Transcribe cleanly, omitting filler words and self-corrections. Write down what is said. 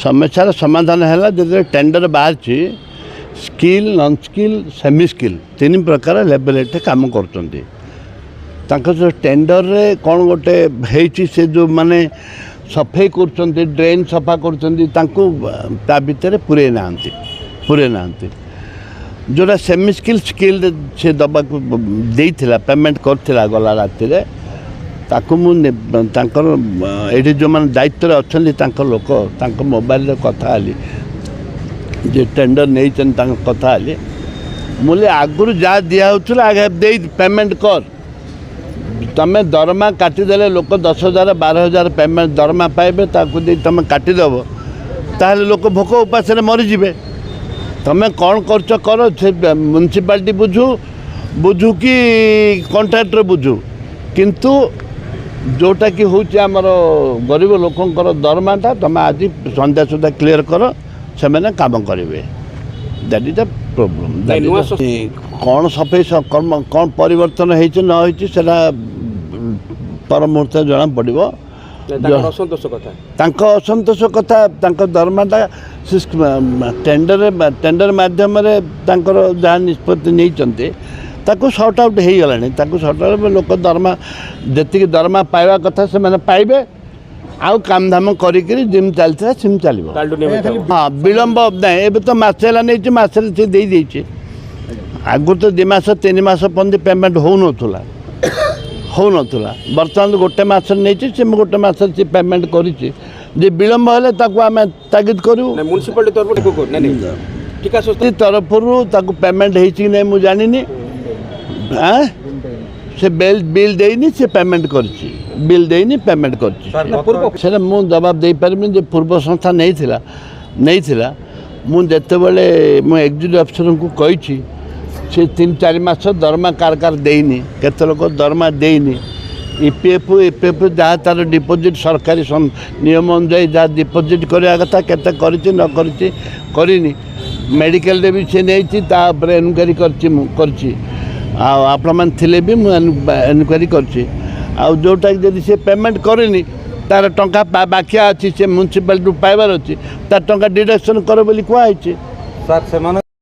समस्यार समाधान है जो टेंडर बाहर skill non skill semi skill तीन प्रकार लेवल एटे काम कर टेंडर रे कौन गोटे है जो माने सफाई कर ड्रेन सफा कर भितर पूरे ना जोड़ा सेमी स्किल स्किल से दबा देला पेमेंट करथिला गला राति रे ताकू ये जो मैंने दायित्व अच्छा लोक मोबाइल कथा जे टेंडर नहीं कथा मुझे आगुरी जहाँ दिहला आगे दे पेमेंट कर तमें दरमा काटिदेले लोक 10,000 12,000 पेमेंट दरमा पाइबे तुम काटिदेव ताहले लोक भोक उपास मरीजे तमें कौन कर म्यूनिसिपालिटी बुझू कि कॉन्ट्रैक्टर बुझू किंतु जोटा कि हूँ आमर गरीब लोकंर दरमाटा तुम आज संध्या सुधा क्लीयर कर से मैंने काम करेंगे दैट इज द प्रोब्लेम कौन सफाई कर्म कौन परिवर्तन होता पर मुहूर्त जना पड़ो असंतोष कथा दरमाटा टेंडर मध्यम जहाँ निष्पत्ति नहीं ताकू सर्ट आउट हो गला सर्ट आउट लोक दरमा जी दरमा पाइबा कथा से मैंने पाइबे आउ काम धाम करी जिम चलता सिम चलो हाँ विलम्ब ना एवं तो मसे नहीं मसे सी दे आगु तो 2 मास 3 मास पर्यंत पेमेंट हो नाला बर्तमान गोटे मस नहीं सी गोटे मस सी पेमेंट कर विलम्ब हेल्ले आम तागिद करूँ म्यूनिसिपालिटी तरफ पेमेंट हो नहीं मुझे जानी से बिल देनी से पेमेंट बिल देनी पेमेंट कर मुझे जवाब दे पारि जे पूर्व संस्था नहीं मुझे मुझे एग्जीक्यूटिव अफिसर को कही से 3-4 मास दरमा कार देनी केते लोक दरमा देनी ईपीएफ जहाँ तार डिपोजिट सरकारी नियम अनुजाई जहाँ डिपोजिट करवा कथा केते करिछि न करिछि करिनी मेडिकल रे भी से नहीं एनक्वारी करछि आपण मैंने भी एनक्वारी करोटा जब से पेमेंट करनी तार टंका बाकी अच्छी से म्यूनिसिपालिटी पाइबार अच्छी तार टंका डिडक्शन कर बोली कहुई।